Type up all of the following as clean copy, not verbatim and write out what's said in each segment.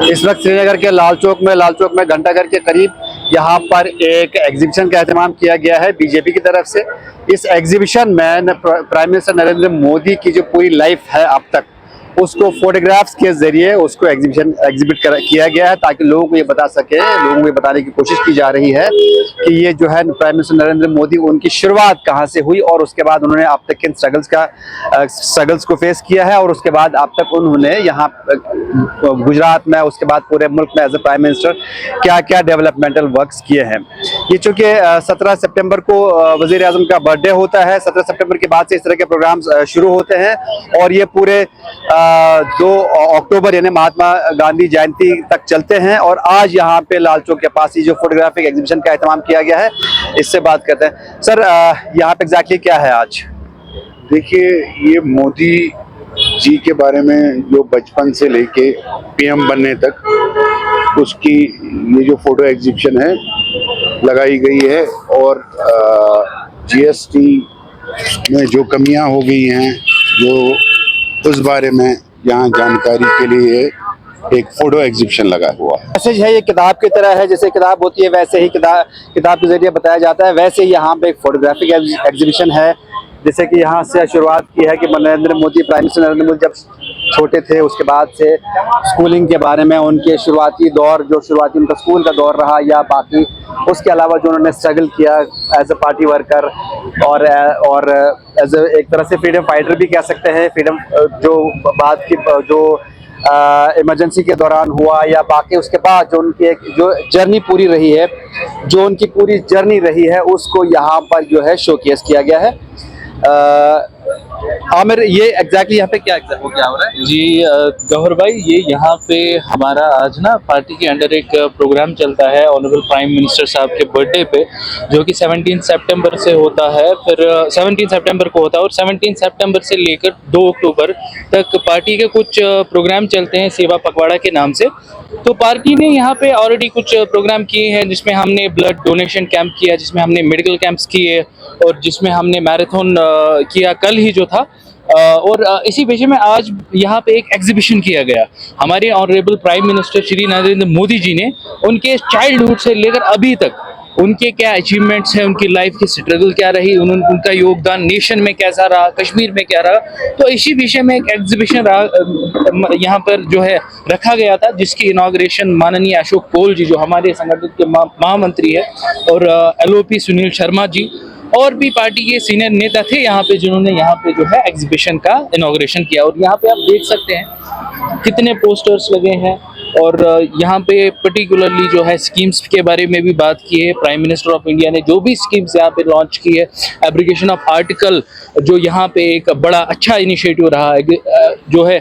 इस वक्त श्रीनगर के लाल चौक में घंटाघर के करीब यहाँ पर एक एग्जीबिशन का एहतमाम किया गया है बीजेपी की तरफ से। इस एग्जीबिशन में प्राइम मिनिस्टर नरेंद्र मोदी की जो पूरी लाइफ है अब तक, उसको फोटोग्राफ्स के जरिए उसको एग्जिबिट किया गया है, ताकि लोगों को ये बता सके, लोगों को ये बताने की कोशिश की जा रही है कि ये जो है प्राइम मिनिस्टर नरेंद्र मोदी, उनकी शुरुआत कहाँ से हुई और उसके बाद उन्होंने अब तक किन स्ट्रगल्स को फेस किया है, और उसके बाद अब तक उन्होंने यहाँ गुजरात में, उसके बाद पूरे मुल्क में एज ए प्राइम मिनिस्टर क्या क्या डेवलपमेंटल वर्क्स किए हैं। ये चूँकि 17 सितंबर को वज़ीर आज़म का बर्थडे होता है, 17 सितंबर के बाद से इस तरह के प्रोग्राम्स शुरू होते हैं और ये पूरे 2 अक्टूबर यानी महात्मा गांधी जयंती तक चलते हैं। और आज यहाँ पे लाल चौक के पास ही जो फोटोग्राफिक एग्जीबिशन का एहतमाम किया गया है, इससे बात करते हैं। सर, यहाँ पे एग्जैक्टली क्या है आज? देखिए, ये मोदी जी के बारे में जो बचपन से लेके पीएम बनने तक उसकी ये जो फोटो एग्जीबिशन है लगाई गई है, और जीएसटी में जो कमियां हो गई हैं जो उस बारे में यहाँ जानकारी के लिए एक फोटो एग्जीबिशन लगा हुआ है। मैसेज है, ये किताब की तरह है, जैसे किताब होती है वैसे ही किताब के जरिए बताया जाता है, वैसे ही यहाँ पे एक फोटोग्राफिक एग्जीबिशन है। जैसे कि यहाँ से शुरुआत की है कि नरेंद्र मोदी, प्राइम मिनिस्टर नरेंद्र मोदी जब छोटे थे, उसके बाद से स्कूलिंग के बारे में, उनके शुरुआती दौर, जो शुरुआती उनका स्कूल का दौर रहा, या बाकी उसके अलावा जो उन्होंने स्ट्रगल किया एज ए पार्टी वर्कर और एज ए एक तरह से फ्रीडम फाइटर भी कह सकते हैं। फ्रीडम जो बाद की जो इमरजेंसी के दौरान हुआ, या बाकी उसके बाद जो उनकी एक जो जर्नी पूरी रही है, जो उनकी पूरी जर्नी रही है, उसको यहाँ पर जो है शोकेस किया गया है। आमिर, ये एग्जैक्टली यहाँ पे क्या हो रहा है? जी गौहर भाई, ये यहाँ पे हमारा आज ना पार्टी के अंडर एक प्रोग्राम चलता है ऑनरेबल प्राइम मिनिस्टर साहब के बर्थडे पे, जो कि 17 सितंबर से होता है। फिर 17 सितंबर को होता है और 17 सितंबर से लेकर 2 अक्टूबर तक पार्टी के कुछ प्रोग्राम चलते हैं सेवा पखवाड़ा के नाम से। तो पार्टी ने यहाँ पे ऑलरेडी कुछ प्रोग्राम किए हैं, जिसमें हमने ब्लड डोनेशन कैंप किया, जिसमें हमने मेडिकल कैंप्स किए, और जिसमें हमने मैराथन किया कल ही जो था। और इसी विषय में आज यहाँ पे एक एग्जीबिशन किया गया। हमारे honourable prime minister Shri Narendra Modi ji ने उनके चाइल्डहुड से लेकर अभी तक उनके क्या अचीवमेंट्स हैं, उनकी लाइफ की स्ट्रगल क्या रही, उनका योगदान नेशन में कैसा रहा, कश्मीर में क्या रहा, तो इसी विषय में एक एग्जीबिशन यहाँ पर जो है रखा गया था, जिसकी इनॉग्रेशन माननीय अशोक पोल जी, जो हमारे संगठन के महामंत्री है, और LOP सुनील शर्मा जी और भी पार्टी के सीनियर नेता थे यहाँ पे, जिन्होंने यहाँ पे जो है एग्जीबिशन का इनॉग्रेशन किया। और यहाँ पे आप देख सकते हैं कितने पोस्टर्स लगे हैं, और यहाँ पे पर्टिकुलरली जो है स्कीम्स के बारे में भी बात की है। प्राइम मिनिस्टर ऑफ इंडिया ने जो भी स्कीम्स यहाँ पे लॉन्च की है, एब्रिगेशन ऑफ आर्टिकल जो यहाँ पे एक बड़ा अच्छा इनिशिएटिव रहा है जो है,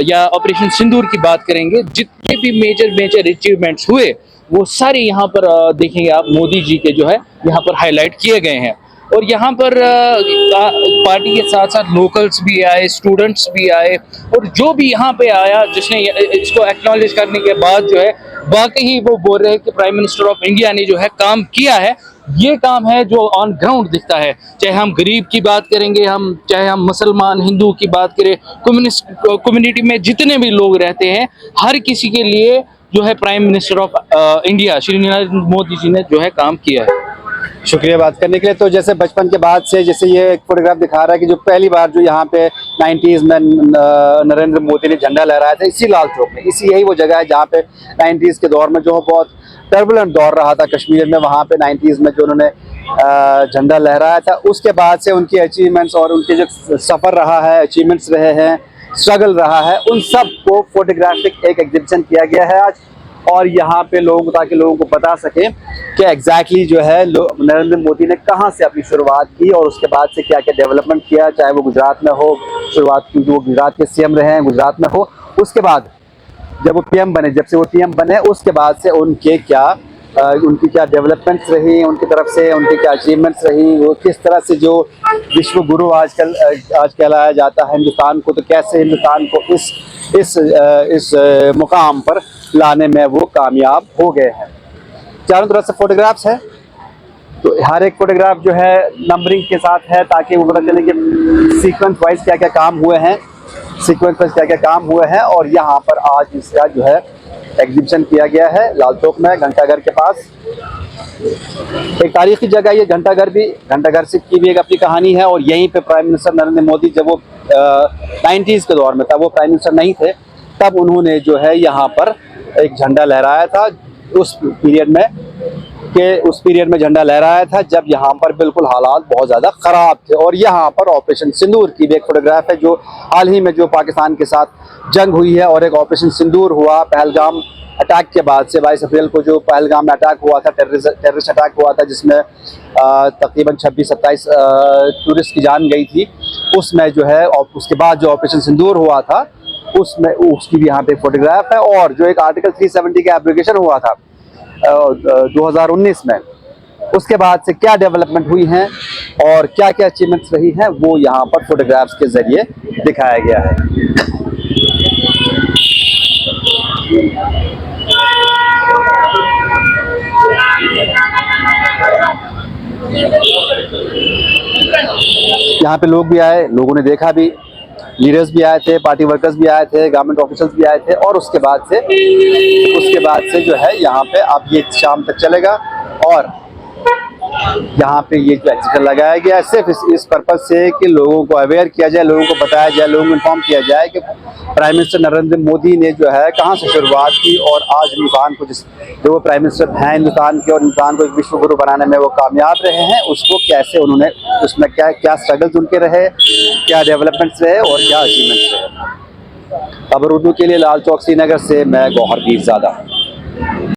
या ऑपरेशन सिंदूर की बात करेंगे, जितने भी मेजर अचीवमेंट्स हुए वो सारे यहाँ पर देखेंगे आप, मोदी जी के जो है यहाँ पर हाईलाइट किए गए हैं। और यहाँ पर पार्टी के साथ साथ लोकल्स भी आए, स्टूडेंट्स भी आए, और जो भी यहाँ पे आया जिसने इसको एक्नॉलेज करने के बाद जो है वाकई ही वो बोल रहे हैं कि प्राइम मिनिस्टर ऑफ इंडिया ने जो है काम किया है। ये काम है जो ऑन ग्राउंड दिखता है, चाहे हम गरीब की बात करेंगे, चाहे हम मुसलमान हिंदू की बात करें, कम्युनिटी में जितने भी लोग रहते हैं, हर किसी के लिए जो है prime minister of India Shri Narendra Modi ji ने जो है काम किया है। शुक्रिया बात करने के लिए। तो जैसे बचपन के बाद से, जैसे ये एक फोटोग्राफ दिखा रहा है कि जो पहली बार जो यहाँ पे 90s में नरेंद्र मोदी ने झंडा लहराया था, इसी लाल चौक में, यही वो जगह है जहाँ पे 90s के दौर में जो बहुत टर्बुलेंट दौर रहा था कश्मीर में, वहाँ पे 90s में जो उन्होंने झंडा लहराया था, उसके बाद से उनकी अचीवमेंट्स और उनके जो सफ़र रहा है, अचीवमेंट्स रहे हैं, स्ट्रगल रहा है, उन सब को फोटोग्राफिक एक एग्जीबिशन किया गया है आज। और यहाँ पे ताकि लोगों को बता सके कि एग्जैक्टली जो है नरेंद्र मोदी ने कहाँ से अपनी शुरुआत की और उसके बाद से क्या क्या डेवलपमेंट किया, चाहे वो गुजरात में हो, शुरुआत की वो गुजरात के CM रहे हैं, गुजरात में हो, उसके बाद जब वो PM बने, जब से वो PM बने, उसके बाद से उनकी क्या डेवलपमेंट्स रही, उनकी तरफ से उनकी क्या अचीवमेंट्स रही, वो किस तरह से जो विश्व गुरु आज कहलाया जाता है हिंदुस्तान को, तो कैसे हिंदुस्तान को इस मुकाम पर लाने में वो कामयाब हो गए हैं। चारों तरफ से फोटोग्राफ्स है, तो हर एक फोटोग्राफ जो है नंबरिंग के साथ है, ताकि वो पता चले कि सीक्वेंस वाइज क्या क्या काम हुए हैं। सीक्वेंस में क्या क्या काम हुए हैं। और यहाँ पर आज इसका जो है एग्जीबिशन किया गया है लाल चौक में घंटाघर के पास। एक तारीखी जगह ये घंटाघर भी, घंटाघर से की भी एक अपनी कहानी है। और यहीं पे प्राइम मिनिस्टर नरेंद्र मोदी जब वो 90s के दौर में था, वो प्राइम मिनिस्टर नहीं थे, तब उन्होंने जो है यहाँ पर एक झंडा लहराया था। उस पीरियड में झंडा लहराया था जब यहाँ पर बिल्कुल हालात बहुत ज़्यादा ख़राब थे। और यहाँ पर ऑपरेशन सिंदूर की भी एक फोटोग्राफ है, जो हाल ही में जो पाकिस्तान के साथ जंग हुई है और एक ऑपरेशन सिंदूर हुआ पहलगाम अटैक के बाद से। 22 अप्रैल को जो पहलगाम में अटैक हुआ था, टेररिस्ट अटैक हुआ था, जिसमें तकरीबन 26-27 टूरिस्ट की जान गई थी, उसमें जो है और उसके बाद जो ऑपरेशन सिंदूर हुआ था उसमें उसकी भी यहाँ पे फोटोग्राफ है। और जो एक आर्टिकल 370 का एप्लीकेशन हुआ था 2019 में, उसके बाद से क्या डेवलपमेंट हुई हैं और क्या क्या अचीवमेंट्स रही हैं, वो यहाँ पर फोटोग्राफ्स के जरिए दिखाया गया है। यहाँ पे लोग भी आए, लोगों ने देखा भी, लीडर्स भी आए थे, पार्टी वर्कर्स भी आए थे, गवर्नमेंट ऑफिसर्स भी आए थे। और उसके बाद से जो है यहाँ पे अब ये शाम तक चलेगा। और यहाँ पे ये जो एग्जीबिशन लगाया गया है सिर्फ इस पर्पज से कि लोगों को अवेयर किया जाए, लोगों को बताया जाए, लोगों को इन्फॉर्म किया जाए कि प्राइम मिनिस्टर नरेंद्र मोदी ने जो है कहाँ से शुरुआत की और आज हिंदुस्तान को जो वो प्राइम मिनिस्टर हैं हिंदुस्तान के और हिंदुस्तान को एक विश्व गुरु बनाने में वो कामयाब रहे हैं, उसको कैसे उन्होंने, उसमें क्या क्या स्ट्रगल्स उनके रहे, क्या डेवलपमेंट्स रहे और क्या अचीवमेंट्स रहे। खबर उर्दू के लिए लाल चौक श्रीनगर से मैं गौहर पीरज़ादा।